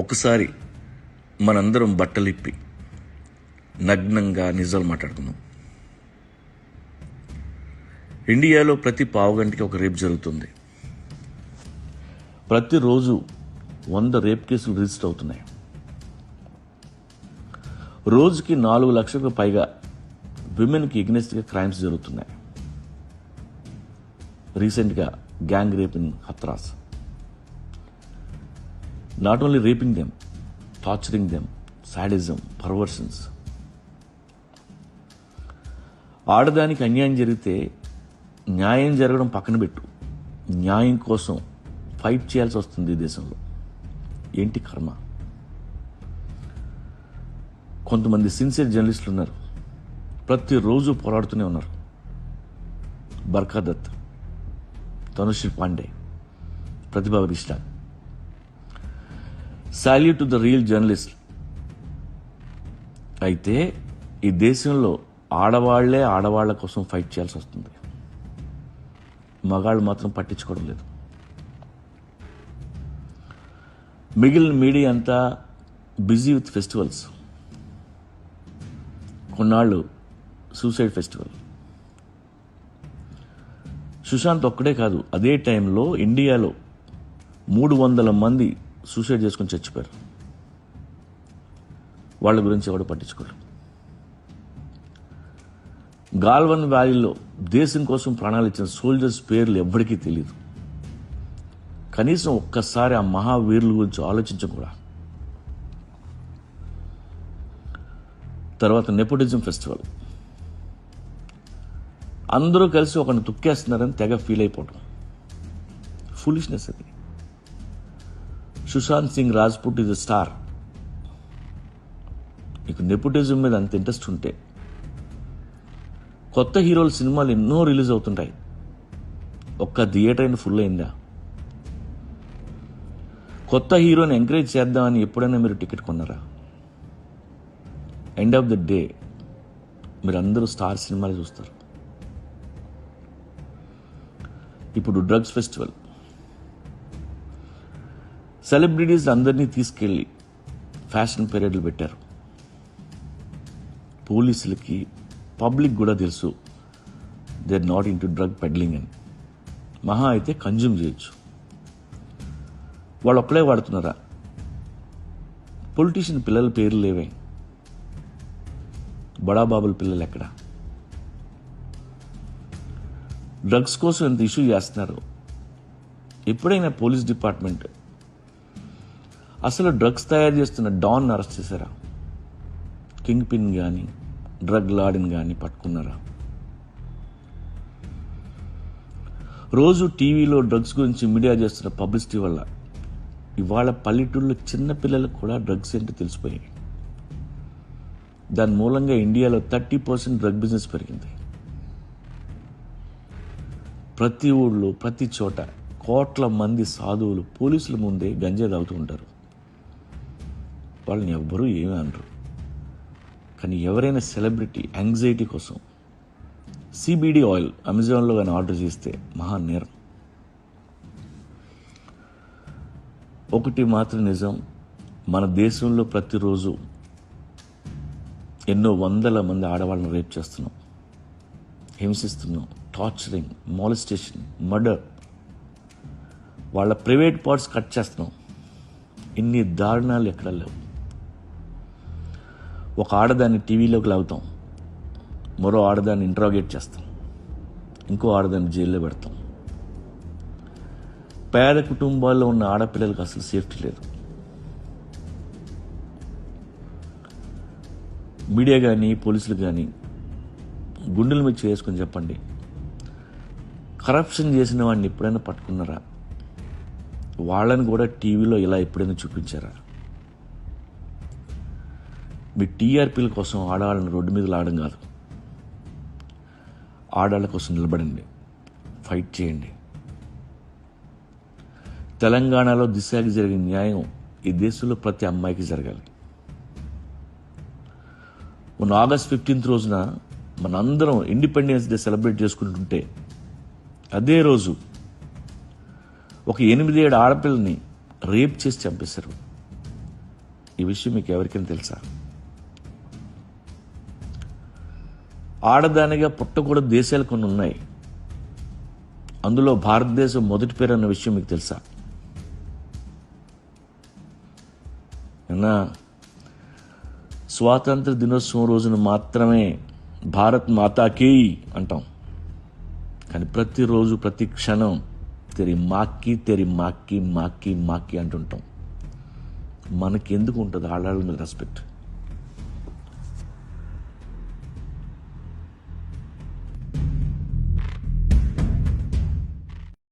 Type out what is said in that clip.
ఒకసారి మనందరం బట్టలిప్పి నగ్నంగా నిజాలు మాట్లాడుకుందాం. ఇండియాలో ప్రతి పావుగంటకి ఒక రేప్ జరుగుతుంది. ప్రతిరోజు 100 రేప్ కేసులు రిజిస్టర్ అవుతున్నాయి. రోజుకి 4 లక్షలకు పైగా విమెన్కి ఎగ్నెస్ట్గా క్రైమ్స్ జరుగుతున్నాయి. రీసెంట్గా gang rape in Hathras. Not only raping them, torturing them, sadism, perversions. ఆడదానికి అన్యాయం జరిగితే న్యాయం జరగడం పక్కన పెట్టు, న్యాయం కోసం ఫైట్ చేయాల్సి వస్తుంది ఈ దేశంలో. ఏంటి కర్మ? కొంతమంది సిన్సియర్ జర్నలిస్టులు ఉన్నారు, ప్రతిరోజు పోరాడుతూనే ఉన్నారు. Barkha Dutt, Tanushree Pandey, Pratibha Varishta. Salute to the real journalist. అయితే ఈ దేశంలో ఆడవాళ్లే ఆడవాళ్ల కోసం ఫైట్ చేయాల్సి వస్తుంది. మగాళ్ళు మాత్రం పట్టించుకోవడం లేదు. మిగిలిన మీడియా అంతా బిజీ విత్ ఫెస్టివల్స్. కొన్నాళ్ళు సూసైడ్ ఫెస్టివల్. సుశాంత్ ఒక్కడే కాదు, అదే టైంలో ఇండియాలో 300 మంది సూసైడ్ చేసుకుని చచ్చిపోయారు. వాళ్ళ గురించి ఎవడు పట్టించుకోరు. గాల్వన్ వ్యాలీలో దేశం కోసం ప్రాణాలు ఇచ్చిన సోల్జర్స్ పేర్లు ఎవ్వరికీ తెలియదు. కనీసం ఒక్కసారి ఆ మహావీరుల గురించి ఆలోచించం కూడా. తర్వాత నెపోటిజం ఫెస్టివల్. అందరూ కలిసి ఒకరిని తుక్కేస్తున్నారని తెగ ఫీల్ అయిపోవడం. ఫూలిష్నెస్ అది. Sushant Singh Rajput is a star. నీకు నెపోటిజం మీద అంత ఇంట్రెస్ట్ ఉంటే కొత్త హీరోల సినిమాలు ఎన్నో రిలీజ్ అవుతుంటాయి. ఒక్క థియేటర్ అయినా ఫుల్ అయిందా? కొత్త హీరోని ఎంకరేజ్ చేద్దామని ఎప్పుడైనా మీరు టికెట్ కొన్నారా? ఎండ్ ఆఫ్ ద డే మీరు అందరూ స్టార్ సినిమాలు చూస్తారు. ఇప్పుడు డ్రగ్స్ ఫెస్టివల్. సెలబ్రిటీస్ అందరినీ తీసుకెళ్ళి ఫ్యాషన్ పీరియడ్లు పెట్టారు. పోలీసులకి, పబ్లిక్ కూడా తెలుసు they are not into drug peddling అని. మహా అయితే కన్జ్యూమ్ చేయొచ్చు. వాళ్ళు ఒక్కడే వాడుతున్నారా? పొలిటీషియన్ పిల్లల పేర్లు లేవే. బడాబాబుల పిల్లలు ఎక్కడ? డ్రగ్స్ కోసం ఎంత ఇష్యూ చేస్తున్నారు. ఎప్పుడైనా పోలీస్ డిపార్ట్మెంట్ అసలు డ్రగ్స్ తయారు చేస్తున్న డాన్ అరెస్ట్ చేశారా? కింగ్ పిన్ కానీ డ్రగ్ లార్డ్ని కానీ పట్టుకున్నారా? రోజు టీవీలో డ్రగ్స్ గురించి మీడియా చేస్తున్న పబ్లిసిటీ వల్ల ఇవాళ పల్లెటూళ్ళలో చిన్న పిల్లలకు కూడా డ్రగ్స్ ఏంటో తెలిసిపోయాయి. దాని మూలంగా ఇండియాలో 30% డ్రగ్ బిజినెస్ పెరిగింది. ప్రతి ఊళ్ళో, ప్రతి చోట కోట్ల మంది సాధువులు పోలీసుల ముందే గంజా తాగుతూ ఉంటారు. వాళ్ళని ఎవ్వరూ ఏమీ అనరు. కానీ ఎవరైనా సెలబ్రిటీ యాంగ్జైటీ కోసం CBD ఆయిల్ అమెజాన్లో కానీ ఆర్డర్ చేస్తే మహా నేరం. ఒకటి మాత్రం నిజం, మన దేశంలో ప్రతిరోజు ఎన్నో వందల మంది ఆడవాళ్ళని రేప్ చేస్తున్నాం, హింసిస్తున్నాం. Torturing, molestation, murder. వాళ్ళ ప్రైవేట్ పార్ట్స్ కట్ చేస్తున్నాం. ఇన్ని దారుణాలు ఎక్కడ లేవు. ఒక ఆడదాన్ని టీవీలోకి లాగుతాం, మరో ఆడదాన్ని ఇంట్రాగేట్ చేస్తాం, ఇంకో ఆడదాన్ని జైల్లో పెడతాం. పేద కుటుంబాల్లో ఉన్న ఆడపిల్లలకు అసలు సేఫ్టీ లేదు. మీడియా కానీ పోలీసులు కానీ గుండెల మీద చేసుకొని చెప్పండి, కరప్షన్ చేసిన వాడిని ఎప్పుడైనా పట్టుకున్నారా? వాళ్ళని కూడా టీవీలో ఇలా ఎప్పుడైనా చూపించారా? మీ టీఆర్పీల కోసం ఆడవాళ్ళని రోడ్డు మీద లాగడం కాదు. ఆడవాళ్ళ కోసం నిలబడండి, ఫైట్ చేయండి. తెలంగాణలో దిశకి జరిగిన న్యాయం ఈ దేశంలో ప్రతి అమ్మాయికి జరగాలి. మొన్న ఆగస్ట్ 15 రోజున మనందరం ఇండిపెండెన్స్ డే సెలబ్రేట్ చేసుకుంటుంటే అదే రోజు ఒక 8-7 ఆడపిల్లని రేప్ చేసి చంపేశారు. ఈ విషయం మీకు ఎవరికైనా తెలుసా? ఆడదానిగా పుట్టకూడదు దేశాలు కొన్ని ఉన్నాయి. అందులో భారతదేశం మొదటి పేరు అన్న విషయం మీకు తెలుసా? స్వాతంత్ర దినోత్సవం రోజున మాత్రమే భారత్ మాతాకి అంటాం, కానీ ప్రతిరోజు ప్రతి క్షణం తెరి మాక్కి మాక్కి అంటుంటాం. మనకి ఎందుకు ఉంటుంది ఆడవాళ్ళ మీద రెస్పెక్ట్?